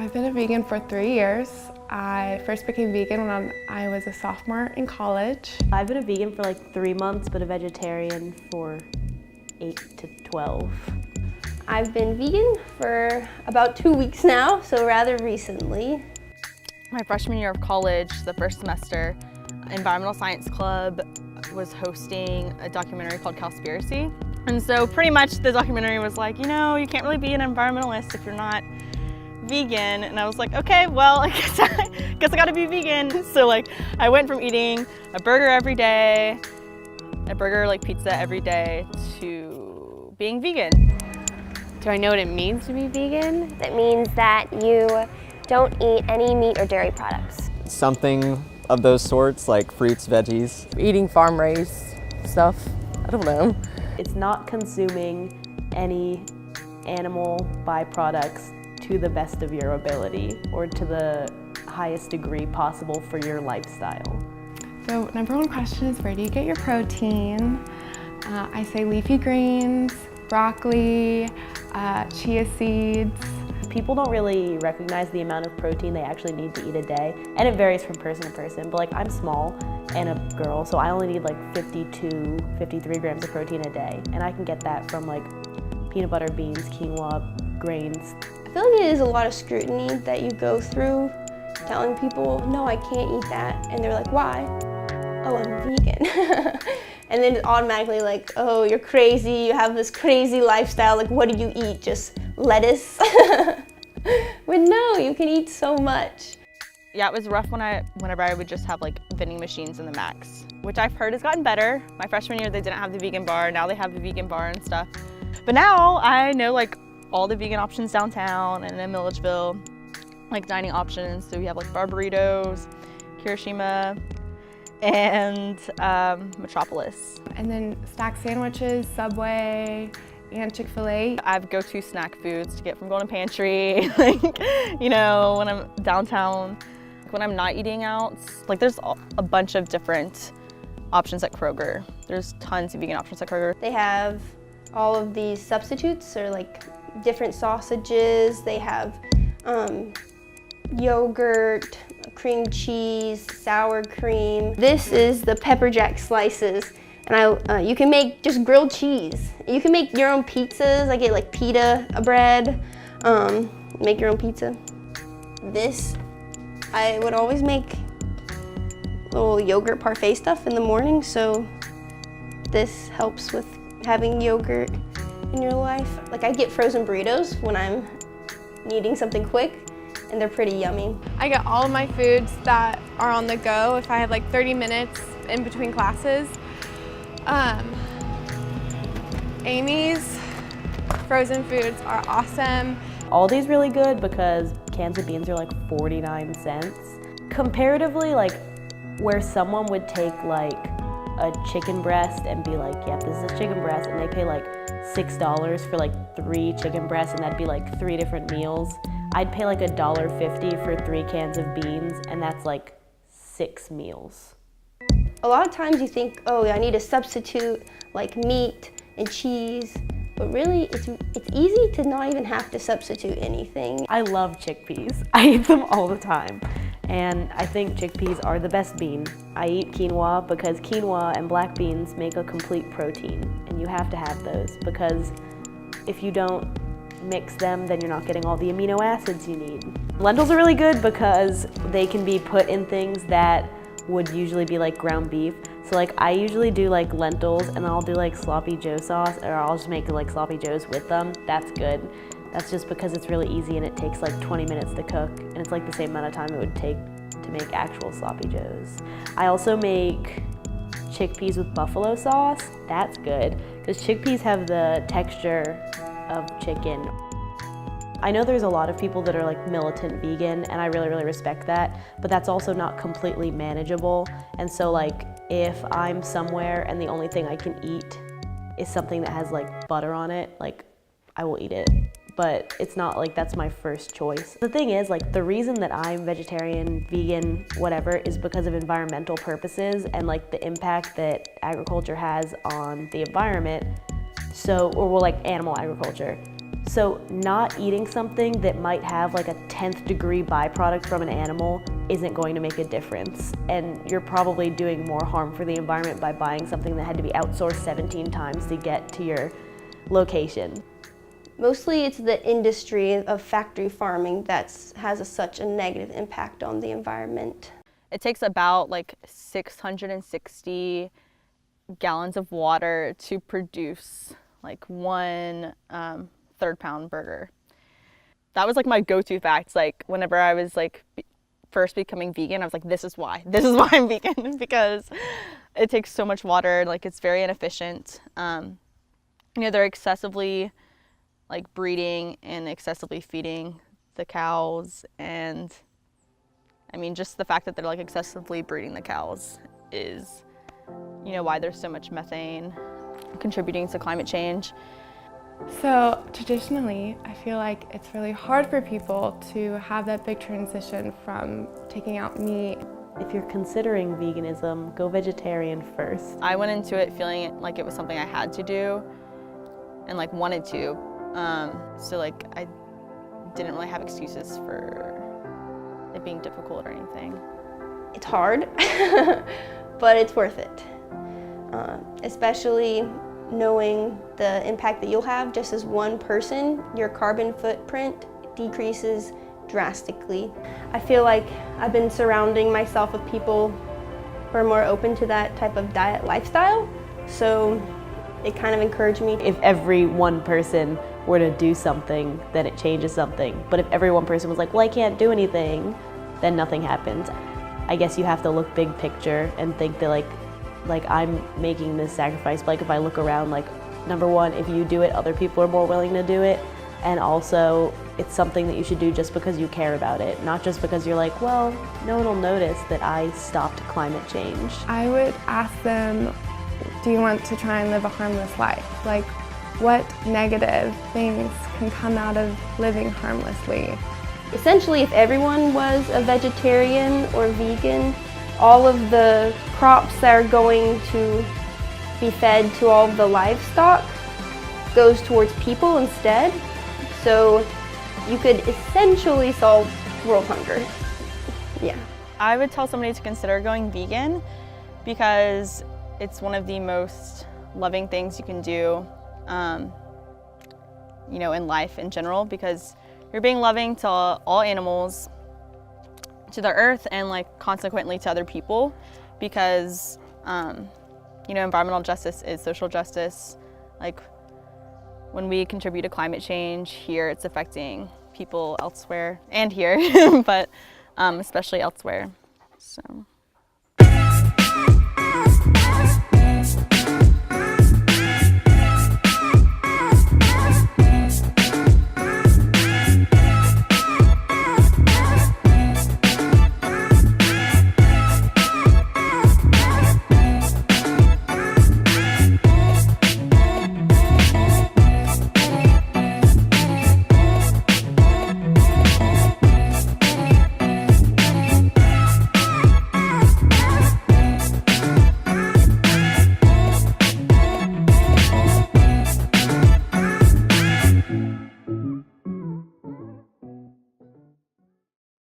I've been a vegan for 3 years. I first became vegan when I was a sophomore in college. I've been a vegan for like 3 months, but a vegetarian for 8 to 12. I've been vegan for about 2 weeks now, so rather recently. My freshman year of college, the first semester, Environmental Science Club was hosting a documentary called Cowspiracy. And so pretty much the documentary was like, you know, you can't really be an environmentalist if you're not vegan. And I was like, okay, well, I guess I gotta be vegan. So like, I went from eating a burger every day, a burger like pizza every day, to being vegan. Do I know what it means to be vegan? That means that you don't eat any meat or dairy products. Something of those sorts, like fruits, veggies. Eating farm-raised stuff. I don't know. It's not consuming any animal byproducts to the best of your ability or to the highest degree possible for your lifestyle. So number one question is, where do you get your protein? I say leafy greens, broccoli, chia seeds. People don't really recognize the amount of protein they actually need to eat a day, and it varies from person to person, but like I'm small and a girl, so I only need like 52, 53 grams of protein a day, and I can get that from like peanut butter, beans, quinoa, grains. I feel like it is a lot of scrutiny that you go through telling people, no, I can't eat that, and they're like, why? Oh, I'm vegan. And then it's automatically like, oh, you're crazy, you have this crazy lifestyle, like what do you eat, just lettuce? But no, you can eat so much. Yeah, it was rough whenever I would just have like vending machines in the Max, which I've heard has gotten better. My freshman year, they didn't have the vegan bar. Now they have the vegan bar and stuff. But now I know like all the vegan options downtown and in Milledgeville, like dining options. So we have like bar burritos, Kirishima, and Metropolis. And then snack sandwiches, Subway, and Chick-fil-A. I have go-to snack foods to get from Golden Pantry, like, you know, when I'm downtown. When I'm not eating out, like there's a bunch of different options at Kroger. There's tons of vegan options at Kroger. They have all of these substitutes, or like different sausages. They have yogurt, cream cheese, sour cream. This is the pepper jack slices. And you can make just grilled cheese. You can make your own pizzas. I get like pita bread, make your own pizza. This, I would always make little yogurt parfait stuff in the morning, so this helps with having yogurt in your life. Like I get frozen burritos when I'm needing something quick, and they're pretty yummy. I get all of my foods that are on the go if I have like 30 minutes in between classes. Amy's frozen foods are awesome. Aldi's really good because cans of beans are like 49 cents. Comparatively, like where someone would take like a chicken breast and be like, yep, this is a chicken breast, and they pay like $6 for like 3 chicken breasts, and that'd be like 3 different meals. I'd pay like $1.50 for 3 cans of beans, and that's like 6 meals. A lot of times you think, oh, I need a substitute like meat and cheese, but really it's easy to not even have to substitute anything. I love chickpeas. I eat them all the time, and I think chickpeas are the best bean. I eat quinoa because quinoa and black beans make a complete protein, and you have to have those because if you don't mix them, then you're not getting all the amino acids you need. Lentils are really good because they can be put in things that would usually be like ground beef. So like I usually do like lentils, and I'll do like sloppy joe sauce, or I'll just make like sloppy joes with them. That's good. That's just because it's really easy and it takes like 20 minutes to cook, and it's like the same amount of time it would take to make actual sloppy joes. I also make chickpeas with buffalo sauce. That's good because chickpeas have the texture of chicken. I know there's a lot of people that are like militant vegan, and I really, really respect that, but that's also not completely manageable. And so like if I'm somewhere and the only thing I can eat is something that has like butter on it, like I will eat it, but it's not like that's my first choice. The thing is, like the reason that I'm vegetarian, vegan, whatever, is because of environmental purposes and like the impact that agriculture has on the environment. So, or well, like animal agriculture. So not eating something that might have like a 10th degree byproduct from an animal isn't going to make a difference. And you're probably doing more harm for the environment by buying something that had to be outsourced 17 times to get to your location. Mostly it's the industry of factory farming that has such a negative impact on the environment. It takes about like 660 gallons of water to produce like one third-pound burger. That was like my go-to fact. Like whenever I was like first becoming vegan, I was like, this is why I'm vegan, because it takes so much water. Like it's very inefficient. You know, they're excessively like breeding and excessively feeding the cows, and I mean just the fact that they're like excessively breeding the cows is, you know, why there's so much methane contributing to climate change. So traditionally, I feel like it's really hard for people to have that big transition from taking out meat. If you're considering veganism, go vegetarian first. I went into it feeling like it was something I had to do and like wanted to. So like I didn't really have excuses for it being difficult or anything. It's hard, but it's worth it. Especially knowing the impact that you'll have just as one person. Your carbon footprint decreases drastically. I feel like I've been surrounding myself with people who are more open to that type of diet lifestyle, so it kind of encouraged me. If every one person were to do something, then it changes something. But if every one person was like, well, I can't do anything, then nothing happens. I guess you have to look big picture and think that like I'm making this sacrifice, but like if I look around, like number one, if you do it, other people are more willing to do it. And also it's something that you should do just because you care about it, not just because you're like, well, no one will notice that I stopped climate change. I would ask them, do you want to try and live a harmless life? Like, what negative things can come out of living harmlessly? Essentially, if everyone was a vegetarian or vegan, all of the crops that are going to be fed to all of the livestock goes towards people instead. So you could essentially solve world hunger. Yeah. I would tell somebody to consider going vegan because it's one of the most loving things you can do, you know, in life in general, because you're being loving to all animals, to the earth, and like consequently to other people, because you know, environmental justice is social justice. Like when we contribute to climate change here, it's affecting people elsewhere and here, but especially elsewhere. So.